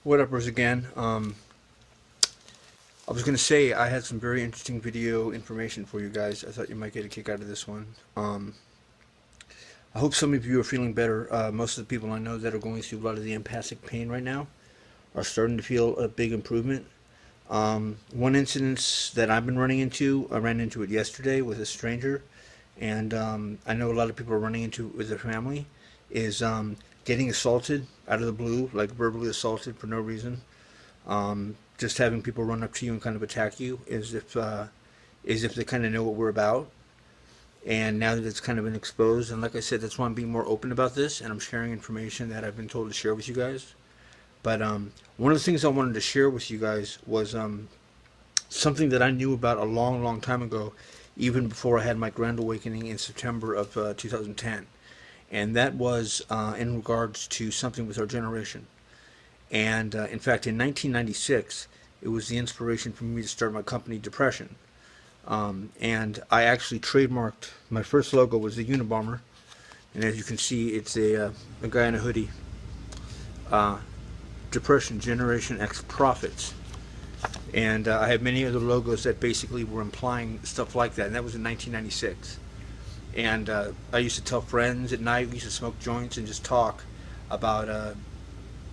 What uppers again? I was gonna say I had some very interesting video information for you guys. I thought you might get a kick out of this one. I hope some of you are feeling better. Most of the people I know that are going through a lot of the empathic pain right now are starting to feel a big improvement. One incident that I've been running into, I ran into it yesterday with a stranger, and I know a lot of people are running into it with their family, is getting assaulted out of the blue, like verbally assaulted for no reason. Just having people run up to you and kind of attack you as if they kind of know what we're about. And now that it's kind of been exposed, and like I said, that's why I'm being more open about this, and I'm sharing information that I've been told to share with you guys. But one of the things I wanted to share with you guys was something that I knew about a long, long time ago, even before I had my grand awakening in September of 2010. And that was in regards to something with our generation. And in fact, in 1996, it was the inspiration for me to start my company, Depression. And I actually trademarked, my first logo was the Unabomber. And as you can see, it's a guy in a hoodie. Depression, Generation X Profits. And I have many other logos that basically were implying stuff like that. And that was in 1996. And I used to tell friends at night, we used to smoke joints and just talk about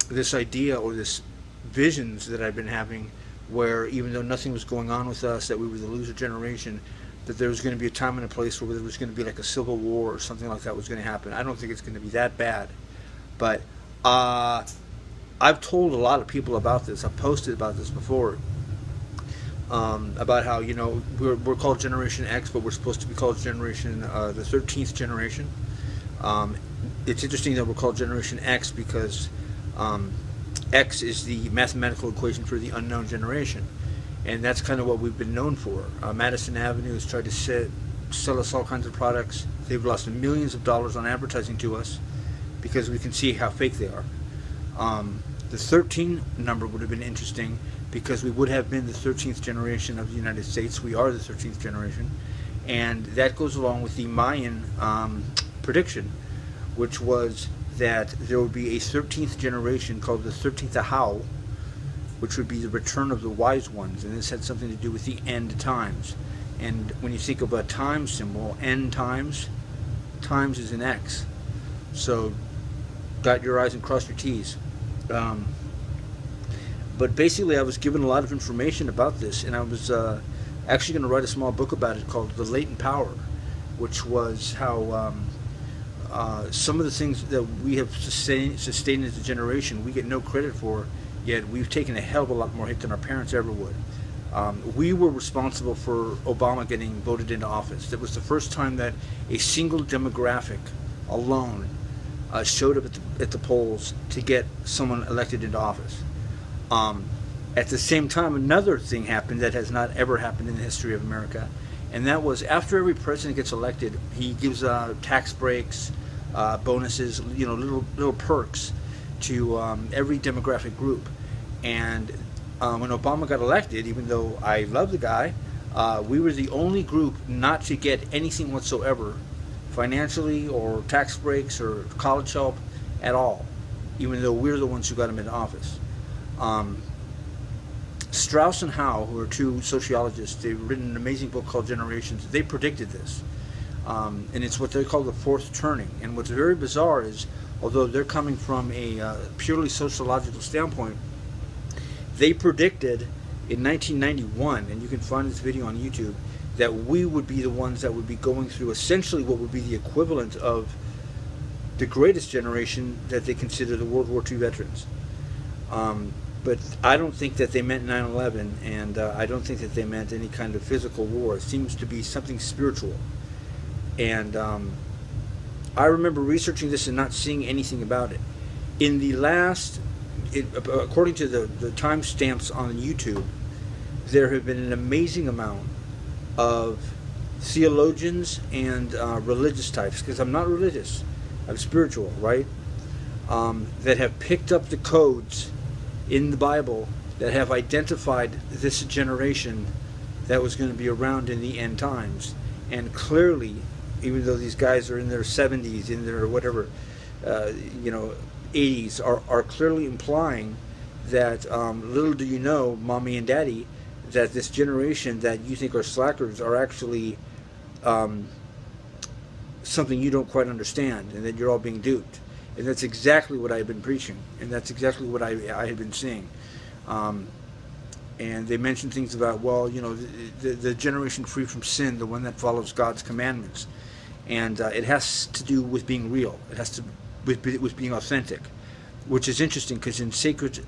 this idea or this visions that I've been having, where even though nothing was going on with us, that we were the loser generation, that there was going to be a time and a place where there was going to be like a civil war or something like that was going to happen. I don't think it's going to be that bad, but I've told a lot of people about this. I've posted about this before, about how, you know, we're called Generation X, but we're supposed to be called Generation the 13th generation. It's interesting that we're called Generation X because X is the mathematical equation for the unknown generation, and that's kind of what we've been known for. Madison Avenue has tried to sell us all kinds of products. They've lost millions of dollars on advertising to us because we can see how fake they are. The 13 number would have been interesting because we would have been the 13th generation of the United States. We are the 13th generation, and that goes along with the Mayan prediction, which was that there would be a 13th generation called the 13th Ahau, which would be the return of the wise ones, and this had something to do with the end times. And when you think of a time symbol, end times, times is an X. So dot your I's and cross your T's. But basically I was given a lot of information about this, and I was actually going to write a small book about it called The Latent Power, which was how some of the things that we have sustained as a generation, we get no credit for, yet we've taken a hell of a lot more hit than our parents ever would. We were responsible for Obama getting voted into office. That was the first time that a single demographic alone showed up at the polls to get someone elected into office. At the same time, another thing happened that has not ever happened in the history of America, and that was after every president gets elected, he gives tax breaks, bonuses, you know, little perks to every demographic group. And when Obama got elected, even though I love the guy, we were the only group not to get anything whatsoever, financially or tax breaks or college help at all, even though we're the ones who got him into office. Strauss and Howe, who are two sociologists, they've written an amazing book called Generations. They predicted this, and it's what they call the fourth turning. And what's very bizarre is, although they're coming from a purely sociological standpoint, they predicted in 1991, and you can find this video on YouTube, that we would be the ones that would be going through essentially what would be the equivalent of the greatest generation that they consider the World War II veterans. But I don't think that they meant 9/11, and I don't think that they meant any kind of physical war. It seems to be something spiritual. And I remember researching this and not seeing anything about it. In the last, according to the timestamps on YouTube, there have been an amazing amount of theologians and religious types, because I'm not religious, I'm spiritual, right? That have picked up the codes in the Bible that have identified this generation that was going to be around in the end times. And clearly, even though these guys are in their 70s, in their whatever, 80s, are clearly implying that little do you know, mommy and daddy, that this generation that you think are slackers are actually something you don't quite understand, and that you're all being duped. And that's exactly what I've been preaching, and that's exactly what I had been seeing. And they mentioned things about, well, the generation free from sin, the one that follows God's commandments. And it has to do with being real. It has to with being authentic, which is interesting because in sacred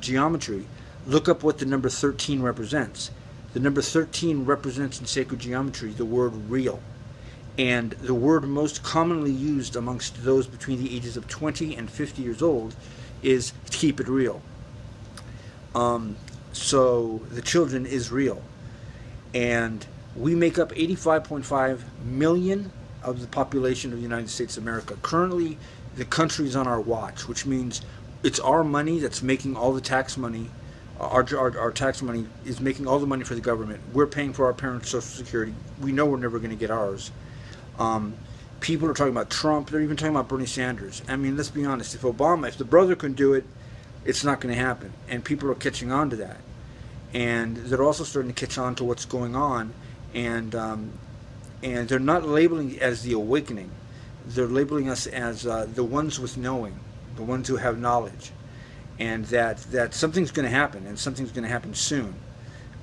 geometry, look up what the number 13 represents. The number 13 represents in sacred geometry the word real. And the word most commonly used amongst those between the ages of 20 and 50 years old is to keep it real. So the children is real. And we make up 85.5 million of the population of the United States of America. Currently, the country is on our watch, which means it's our money that's making all the tax money. Our tax money is making all the money for the government. We're paying for our parents' Social Security. We know we're never going to get ours. People are talking about Trump. They're even talking about Bernie Sanders. I mean, let's be honest. If the brother can do it, it's not going to happen. And people are catching on to that. And they're also starting to catch on to what's going on. And they're not labeling it as the awakening. They're labeling us as the ones with knowing, the ones who have knowledge. And that something's going to happen, and something's going to happen soon.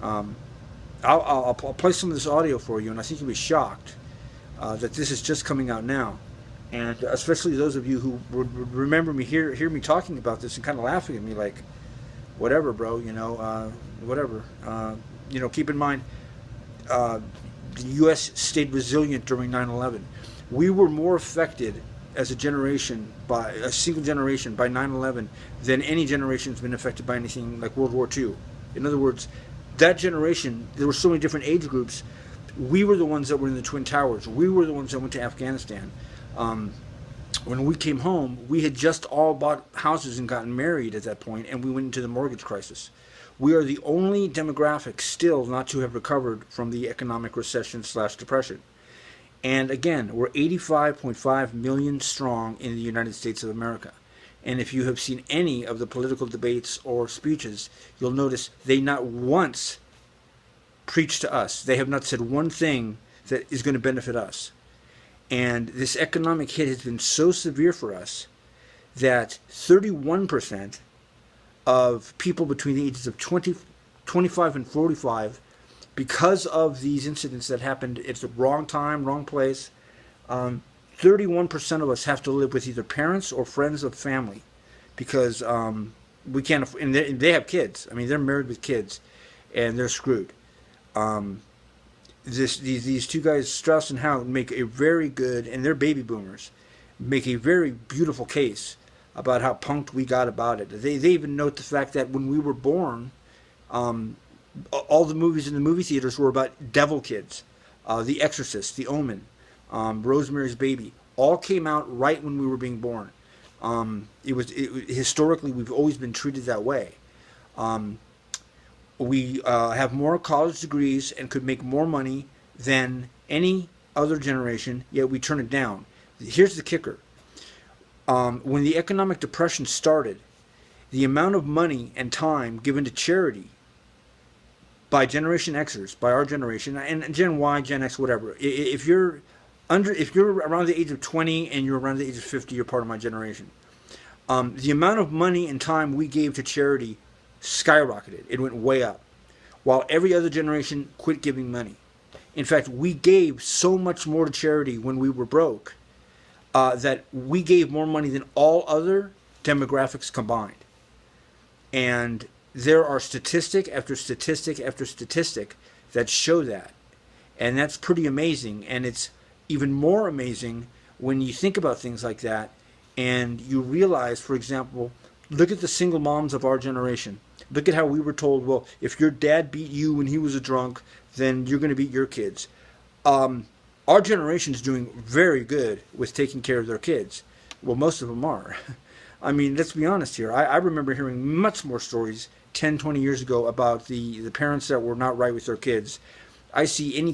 I'll play some of this audio for you, and I think you'll be shocked that this is just coming out now. And especially those of you who would remember me, hear me talking about this and kind of laughing at me like, whatever, bro, whatever. Keep in mind, the U.S. stayed resilient during 9/11. We were more affected as a single generation by 9/11 than any generation has been affected by anything like World War II. In other words, that generation, there were so many different age groups. We were the ones that were in the Twin Towers. We were the ones that went to Afghanistan. When we came home, we had just all bought houses and gotten married at that point, and we went into the mortgage crisis. We are the only demographic still not to have recovered from the economic recession/depression. And again, we're 85.5 million strong in the United States of America. And if you have seen any of the political debates or speeches, you'll notice they not once preach to us. They have not said one thing that is going to benefit us. And this economic hit has been so severe for us that 31% of people between the ages of 25 and 45, because of these incidents that happened at the wrong time, wrong place, 31% of us have to live with either parents or friends of family because we can't, and they have kids. I mean, they're married with kids, and they're screwed. These two guys, Strauss and Howe, make a very good, and they're baby boomers, make a very beautiful case about how punked we got about it. They even note the fact that when we were born, all the movies in the movie theaters were about devil kids. The Exorcist, The Omen, Rosemary's Baby, all came out right when we were being born. Historically, we've always been treated that way. We have more college degrees and could make more money than any other generation, yet we turn it down. Here's the kicker. When the economic depression started, the amount of money and time given to charity by Generation Xers, by our generation, and Gen Y, Gen X, whatever. If you're around the age of 20 and you're around the age of 50, you're part of my generation. The amount of money and time we gave to charity skyrocketed. It went way up, while every other generation quit giving money. In fact, we gave so much more to charity when we were broke that we gave more money than all other demographics combined. And there are statistic after statistic after statistic that show that. And that's pretty amazing. And it's even more amazing when you think about things like that and you realize, for example, look at the single moms of our generation. Look at how we were told, well, if your dad beat you when he was a drunk, then you're going to beat your kids. Our generation is doing very good with taking care of their kids. Well, most of them are. I mean, let's be honest here. I remember hearing much more stories 10, 20 years ago about the parents that were not right with their kids. I see any